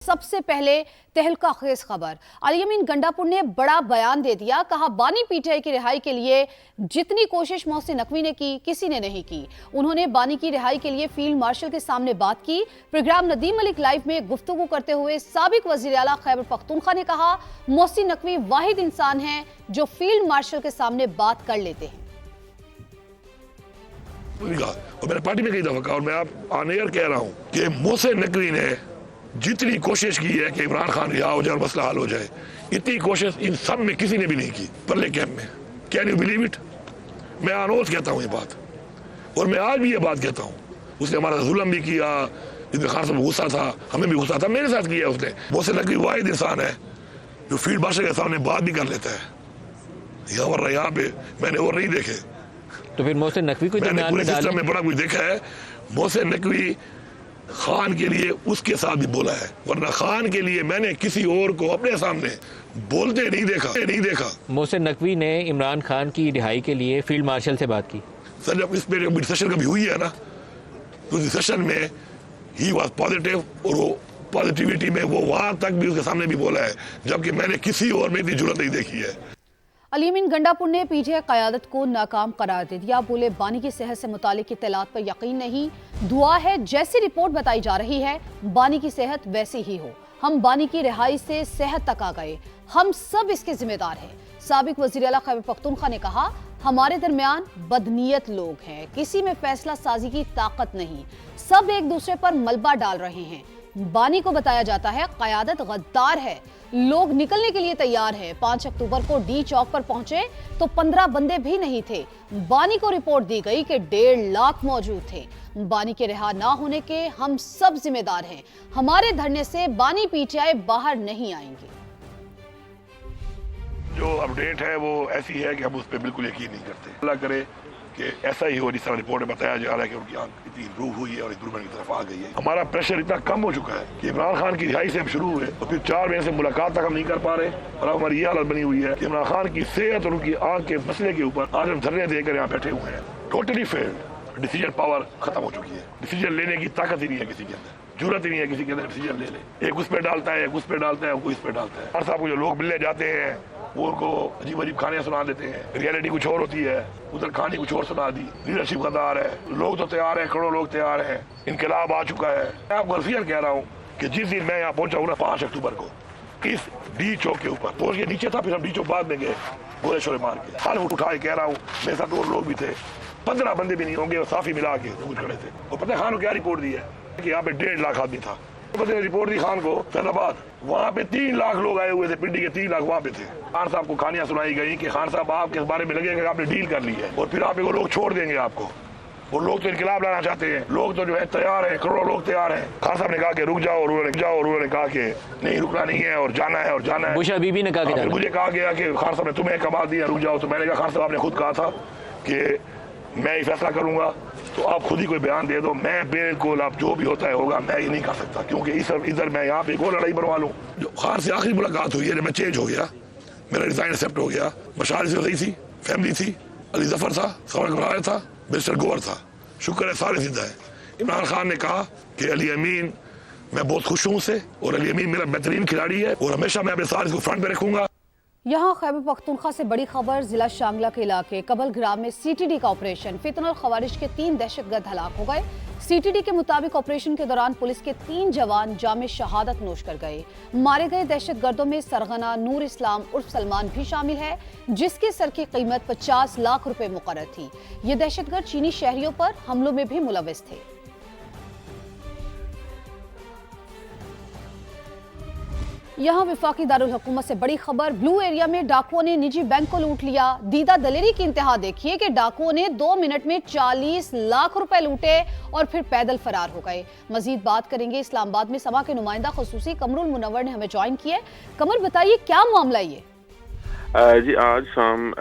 سب سے پہلے تہلکہ خیز خبر۔ علی امین گنڈاپور نے بڑا بیان دے دیا، کہا بانی پی ٹی آئی کی رہائی کے لیے جتنی کوشش محسن نقوی نے کی کسی نے نہیں کی۔ انہوں نے بانی کی رہائی کے لیے فیلڈ مارشل کے سامنے بات کی۔ پروگرام ندیم ملک لائیو میں گفتگو کرتے ہوئے سابق وزیر اعلیٰ خیبر پختونخوا نے کہا محسن نقوی واحد انسان ہیں جو فیلڈ مارشل کے سامنے بات کر لیتے ہیں۔ اور میں نے پارٹی میں کئی دفعہ کہا اور میں آپ آن ایئر کہہ رہا ہوں کہ محسن نقوی نے جتنی کوشش کی ہے کہ عمران خان رہا ہو جائے اور مسئلہ حل ہو جائے، اتنی کوشش ان سب میں کسی نے بھی نہیں کی پرلے کیمپ میں۔ Can you believe it? میں آنوز کہتا ہوں یہ بات، اور میں آج بھی یہ بات کہتا ہوں۔ اس نے ہمارا ظلم بھی کیا، جس میں خان صاحب غصہ تھا، ہمیں بھی غصہ تھا، میرے ساتھ کیا اس نے۔ محسن نقوی واحد انسان ہے جو فیلڈ مارشل کے سامنے بات بھی کر لیتا ہے، ورنہ یہاں پہ میں نے اور نہیں دیکھے۔ تو پھر محسن نقوی کو میں نے پورے سسٹم میں بڑا کچھ دیکھا ہے۔ محسن نقوی خان کے لیے اس کے ساتھ بھی بولا ہے، ورنہ خان کے لیے میں نے کسی اور کو اپنے سامنے بولتے نہیں دیکھا۔ محسن نقوی نے عمران خان کی رہائی کے لیے فیلڈ مارشل سے بات کی۔ سر جب اس میں سیشن کبھی ہوئی ہے نا، تو سیشن میں ہی واز پازیٹیو، اور وہ پازیٹیوٹی میں وہ وہاں تک بھی اس کے سامنے بھی بولا ہے، جبکہ میں نے کسی اور میں اتنی جرأت نہیں دیکھی ہے۔ علی امین گنڈاپور نے پی ٹی آئی قیادت کو ناکام قرار دے دیا، بولے بانی کی صحت سے متعلق اطلاعات پر یقین نہیں، دعا ہے جیسی رپورٹ بتائی جا رہی ہے بانی کی صحت ویسی ہی ہو۔ ہم بانی کی رہائی سے صحت تک آ گئے، ہم سب اس کے ذمہ دار ہیں۔ سابق وزیر اعلیٰ خیبر پختونخوا نے کہا ہمارے درمیان بدنیت لوگ ہیں، کسی میں فیصلہ سازی کی طاقت نہیں، سب ایک دوسرے پر ملبہ ڈال رہے ہیں۔ بانی کو بتایا جاتا ہے قیادت غدار ہے، لوگ نکلنے کے لیے تیار ہیں۔ 5 اکتوبر کو ڈی چوک پر پہنچے تو 15 بندے بھی نہیں تھے۔ بانی کو رپورٹ دی گئی کہ 1.5 لاکھ موجود تھے۔ بانی کے رہا نہ ہونے کے ہم سب ذمہ دار ہیں، ہمارے دھرنے سے بانی پی ٹی آئی باہر نہیں آئیں گے۔ جو اپڈیٹ ہے وہ ایسی ہے کہ ہم اس پہ بالکل یقین نہیں کرتے۔ اللہ کرے کہ ایسا ہی ہو جس طرح رپورٹ میں بتایا جا رہا ہے کہ ان کی آنکھ اتنی امپروو ہوئی ہے اور امپروومنٹ کی طرف آ گئی ہے۔ ہمارا پریشر اتنا کم ہو چکا ہے کہ عمران خان کی رہائی سے ہم شروع ہوئے اور پھر 4 مہینے سے ملاقات تک ہم نہیں کر پا رہے، اور اب ہماری یہ حالت بنی ہوئی ہے کہ عمران خان کی صحت اور ان کی آنکھ کے مسئلے کے اوپر آج ہم دھرنے دے کر یہاں بیٹھے ہوئے ہیں۔ ٹوٹلی فیلڈ، ڈیسیجن پاور ختم ہو چکی ہے، ڈیسیجن لینے کی طاقت ہی نہیں ہے کسی کے اندر، جرأت ہی نہیں ہے کسی کے اندر ڈیسیجن لے لے۔ ایک اس پہ ڈالتا ہے، ایک اس پہ ڈالتا ہے، کوئی اس پہ ڈالتا ہے۔ خان صاحب کو جو لوگ ملنے جاتے ہیں وہ ان کو عجیب عجیب کھانے سنا دیتے ہیں، ریالٹی کچھ اور ہوتی ہے، ادھر کھانی کچھ اور سنا دی۔ لیڈرشپ غدار ہے، لوگ تو تیار ہیں، کروڑوں لوگ تیار ہیں، انقلاب آ چکا ہے۔ میں آپ کو غلطیاں کہہ رہا ہوں کہ جس دن میں یہاں پہنچا ہوں نا 5 اکتوبر کو، اس ڈی چوک کے اوپر پہنچ کے نیچے تھا، پھر ہم ڈی چوک بعد میں گئے گولے شورے مار کے، ہر فٹ اٹھا کے کہہ رہا ہوں، میرے ساتھ اور لوگ بھی تھے، 15 بندے بھی نہیں ہوں گے اور صافی ملا کے کچھ کھڑے تھے۔ اور پتہ خان کو کیا رپورٹ دی ہے کہ یہاں پہ 1.5 لاکھ آدمی تھا۔ رپورٹ دی خان کو فیض آباد، وہاں پہ 3 لاکھ لوگ آئے ہوئے تھے، پنڈی کے 3 لاکھ وہاں پہ تھے۔ خان صاحب کو کہانیاں سنائی گئی کہ خان صاحب آپ کے بارے میں لگے گا کہ آپ نے ڈیل کر لی ہے اور پھر آپ کو لوگ چھوڑ دیں گے آپ کو، اور لوگ تو انقلاب لانا چاہتے ہیں، لوگ تو جو ہے تیار ہیں، کروڑوں لوگ تیار ہیں۔ خان صاحب نے کہا کہ رک جاؤ، اور انہوں نے کہا کہ نہیں رکنا نہیں ہے اور جانا ہے اور جانا ہے۔ بش بی بی نے کہا کہ مجھے کہا گیا کہ خان صاحب نے تمہیں کما دیا رک جاؤ، تو میں نے کہا خان صاحب آپ نے خود کہا تھا کہ میں یہ فیصلہ کروں گا، تو آپ خود ہی کوئی بیان دے دو، میں بالکل آپ جو بھی ہوتا ہے ہوگا، میں یہ نہیں کر سکتا، کیونکہ ادھر میں یہاں پہ ایک اور لڑائی بنوا لوں۔ جو خان سے آخری ملاقات ہوئی ہے جب میں چینج ہو گیا، میرا ریزائن ایکسیپٹ ہو گیا، مشال سے صحیح تھی، فیملی تھی، علی ظفر تھا، خبر گلال تھا، مسٹر گور تھا، شکر ہے سارے زندہ ہیں۔ عمران خان نے کہا کہ علی امین میں بہت خوش ہوں سے، اور علی امین میرا بہترین کھلاڑی ہے اور ہمیشہ میں اپنے ساتھ کو فرنٹ پہ رکھوں گا۔ یہاں خیبر پختونخوا سے بڑی خبر، ضلع شانگلہ کے علاقے قبل گرام میں سی ٹی ڈی کا آپریشن، فتن الخوارج کے 3 دہشت گرد ہلاک ہو گئے۔ سی ٹی ڈی کے مطابق آپریشن کے دوران پولیس کے 3 جوان جام شہادت نوش کر گئے۔ مارے گئے دہشت گردوں میں سرغنہ نور اسلام عرف سلمان بھی شامل ہے، جس کے سر کی قیمت 50 لاکھ روپے مقرر تھی۔ یہ دہشت گرد چینی شہریوں پر حملوں میں بھی ملوث تھے۔ یہاں وفاقی دارالحکومت سے بڑی خبر، بلو ایریا میں ڈاکوؤں نے نجی بینک کو لوٹ لیا۔ دیدہ دلیری کی انتہا دیکھیے کہ ڈاکوؤں نے 2 منٹ میں 40 لاکھ روپے لوٹے اور پھر پیدل فرار ہو گئے۔ مزید بات کریں گے، اسلام آباد میں سما کے نمائندہ خصوصی قمر المنور نے ہمیں جوائن کیا ہے۔ قمر بتائیے کیا معاملہ یہ؟ جی آج شام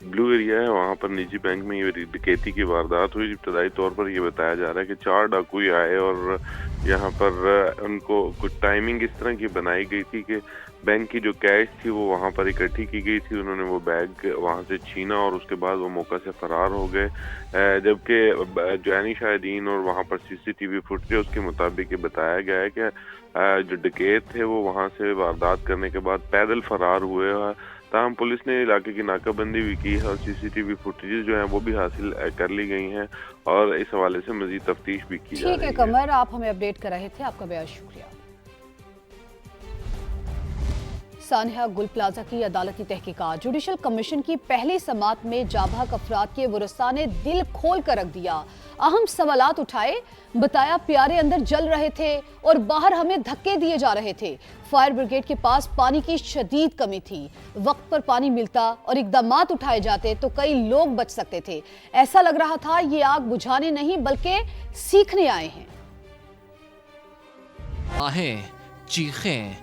بلو ایریا ہے، وہاں پر نجی بینک میں یہ ڈکیتی کی واردات ہوئی۔ ابتدائی طور پر یہ بتایا جا رہا ہے کہ 4 ڈاکوئی آئے اور یہاں پر ان کو کچھ ٹائمنگ اس طرح کی بنائی گئی تھی کہ بینک کی جو کیش تھی وہ وہاں پر اکٹھی کی گئی تھی، انہوں نے وہ بیگ وہاں سے چھینا اور اس کے بعد وہ موقع سے فرار ہو گئے، جبکہ جانی شاہدین اور وہاں پر سی سی ٹی وی فوٹیج کے مطابق یہ بتایا گیا ہے کہ جو ڈکیت تھے وہ وہاں سے واردات کرنے کے بعد پیدل فرار ہوئے ہیں. تاہم پولیس نے علاقے کی ناکہ بندی بھی کی ہے اور CCTV فوٹیجز جو ہیں وہ بھی حاصل کر لی گئی ہیں اور اس حوالے سے مزید تفتیش بھی کی جا رہی ہے. ٹھیک ہے قمر، آپ ہمیں اپڈیٹ کر رہے تھے، آپ کا بہت شکریہ. سانحہ گل پلازہ کی عدالتی تحقیقات. جوڈیشل کمیشن کی پہلی سماعت میں جاں بحق افراد کے ورثاء نے دل کھول کر رکھ دیا. اہم سوالات اٹھائے، بتایا پیارے اندر جل رہے تھے اور باہر ہمیں دھکے دیے جا رہے تھے. فائر بریگیڈ کے پاس پانی کی شدید کمی تھی. وقت پر پانی ملتا اور اقدامات اٹھائے جاتے تو کئی لوگ بچ سکتے تھے. ایسا لگ رہا تھا یہ آگ بجھانے نہیں بلکہ سیکھنے آئے ہیں. آہیں، چیخیں،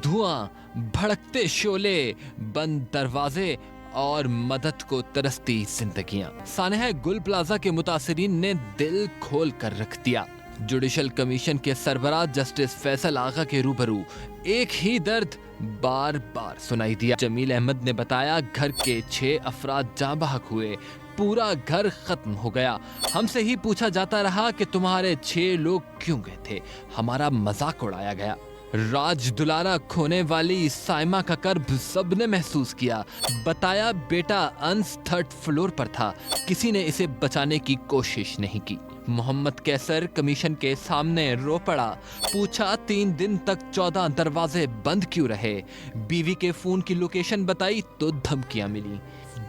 دھواں، بھڑکتے شعلے، بند دروازے اور مدد کو ترستی زندگیاں. سانحہ گل پلازہ کے متاثرین نے دل کھول کر رکھ دیا. جوڈیشل کمیشن کے سربراہ جسٹس فیصل آغا کے روبرو ایک ہی درد بار بار سنائی دیا. جمیل احمد نے بتایا گھر کے 6 افراد جاں بحق ہوئے، پورا گھر ختم ہو گیا. ہم سے ہی پوچھا جاتا رہا کہ تمہارے 6 لوگ کیوں گئے تھے. ہمارا مذاق اڑایا گیا. راج دلارا کھونے والی سائمہ کا کرب سب نے محسوس کیا. بتایا بیٹا انس 3rd فلور پر تھا، کسی نے اسے بچانے کی کوشش نہیں کی. محمد کیسر کمیشن کے سامنے رو پڑا. پوچھا 3 دن تک 14 دروازے بند کیوں رہے. بیوی کے فون کی لوکیشن بتائی تو دھمکیاں ملی.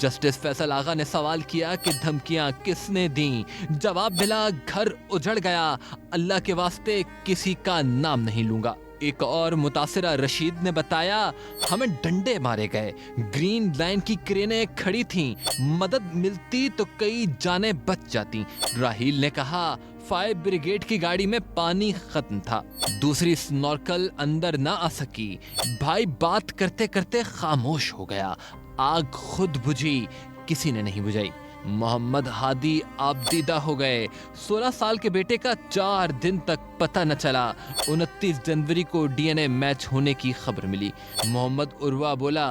جسٹس فیصل آغا نے سوال کیا کہ دھمکیاں کس نے دیں. جواب ملا گھر اجڑ گیا. اللہ کے واسطے کسی کا نام نہیں لوں گا. ایک اور متاثرہ رشید نے بتایا ہمیں ڈنڈے مارے گئے. گرین لائن کی کرینیں کھڑی تھیں، مدد ملتی تو کئی جانیں بچ جاتی. راہیل نے کہا فائر بریگیڈ کی گاڑی میں پانی ختم تھا، دوسری سنورکل اندر نہ آ سکی. بھائی بات کرتے کرتے خاموش ہو گیا. آگ خود بجھی، کسی نے نہیں بجھائی. محمد ہادی آبدیدہ ہو گئے. 16 سال کے بیٹے کا 4 دن تک پتہ نہ چلا. 29 جنوری کو DNA میچ ہونے کی خبر ملی. محمد عروہ بولا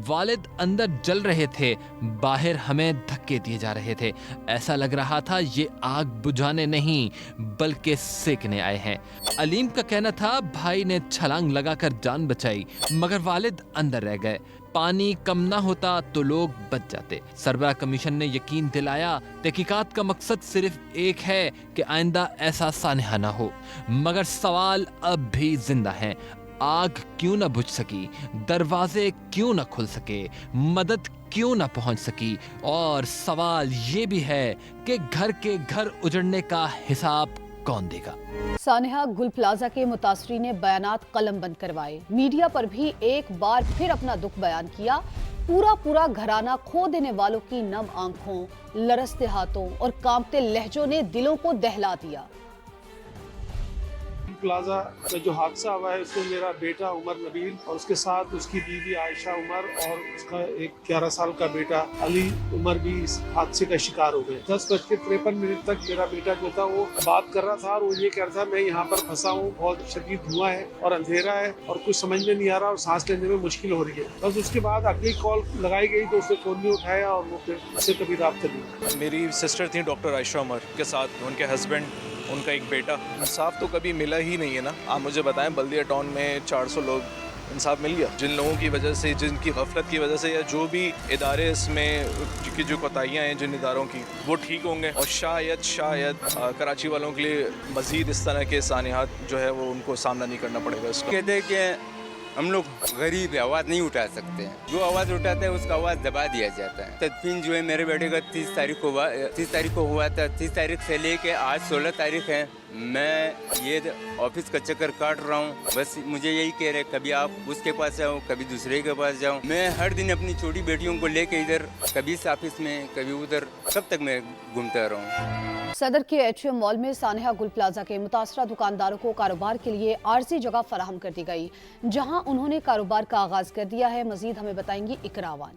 والد اندر جل رہے تھے، باہر ہمیں دھکے دیے جا رہے تھے. ایسا لگ رہا تھا یہ آگ بجھانے نہیں بلکہ سیکنے آئے ہیں. علیم کا کہنا تھا بھائی نے چھلانگ لگا کر جان بچائی مگر والد اندر رہ گئے. پانی کم نہ ہوتا تو لوگ بچ جاتے. سربراہ کمیشن نے یقین دلایا تحقیقات کا مقصد صرف ایک ہے کہ آئندہ ایسا سانحہ نہ ہو. مگر سوال اب بھی زندہ ہیں. آگ کیوں نہ بجھ سکی، دروازے کیوں نہ کھل سکے، مدد کیوں نہ پہنچ سکی، اور سوال یہ بھی ہے کہ گھر کے گھر اجڑنے کا حساب کون دے گا. سانحہ گل پلازہ کے متاثرین نے بیانات قلم بند کروائے. میڈیا پر بھی ایک بار پھر اپنا دکھ بیان کیا. پورا گھرانہ کھو دینے والوں کی نم آنکھوں، لرزتے ہاتھوں اور کانپتے لہجوں نے دلوں کو دہلا دیا. پلازہ میں جو حادثہ ہوا ہے اس میں میرا بیٹا عمر نبیل اور اس کے ساتھ اس کی بیوی عائشہ عمر اور اس کا ایک 11 سال کا بیٹا علی عمر بھی اس حادثے کا شکار ہو گئے. 10:53 تک میرا بیٹا جو تھا وہ بات کر رہا تھا اور وہ یہ کہہ رہا تھا میں یہاں پر پھنسا ہوں، بہت شدید دھواں ہے اور اندھیرا ہے اور کچھ سمجھ میں نہیں آ رہا اور سانس لینے میں مشکل ہو رہی ہے. بس اس کے بعد اگلی کال لگائی گئی تو اس نے فون نہیں اٹھایا اور وہ پھر اس سے کبھی رابطہ نہیں. میری سسٹر تھیں ڈاکٹر عائشہ عمر کے ساتھ ان کے ہسبینڈ، ان کا ایک بیٹا. انصاف تو کبھی ملا ہی نہیں ہے نا. آپ مجھے بتائیں بلدیہ ٹاؤن میں 400 لوگ، انصاف مل گیا؟ جن لوگوں کی وجہ سے، جن کی غفلت کی وجہ سے یا جو بھی ادارے اس میں کی جو کوتاہیاں ہیں جن اداروں کی، وہ ٹھیک ہوں گے اور شاید کراچی والوں کے لیے مزید اس طرح کے سانحات جو ہے وہ ان کو سامنا نہیں کرنا پڑے گا. اس کا کہتے ہیں کہ ہم لوگ غریب آواز نہیں اٹھا سکتے ہیں، جو آواز اٹھاتا ہے اس کا آواز دبا دیا جاتا ہے. تدفین جو ہے میرے بیٹے کا 30 تاریخ کو ہوا تھا. 30 تاریخ سے لے کے آج 16 تاریخ ہے. میں یہ آفس کا چکر کاٹ رہا ہوں. بس مجھے یہی کہہ رہے کبھی آپ اس کے پاس جاؤ، کبھی دوسرے کے پاس جاؤ. میں ہر دن اپنی چھوٹی بیٹیوں کو لے کے ادھر کبھی اس آفس میں کبھی ادھر، کب تک میں گھومتا رہا ہوں. صدر کے ایٹریم مال میں سانحہ گل پلازہ کے متاثرہ دکانداروں کو کاروبار کے لیے عارضی جگہ فراہم کر دی گئی، جہاں انہوں نے کاروبار کا آغاز کر دیا ہے. مزید ہمیں بتائیں گی اقرا وان.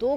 2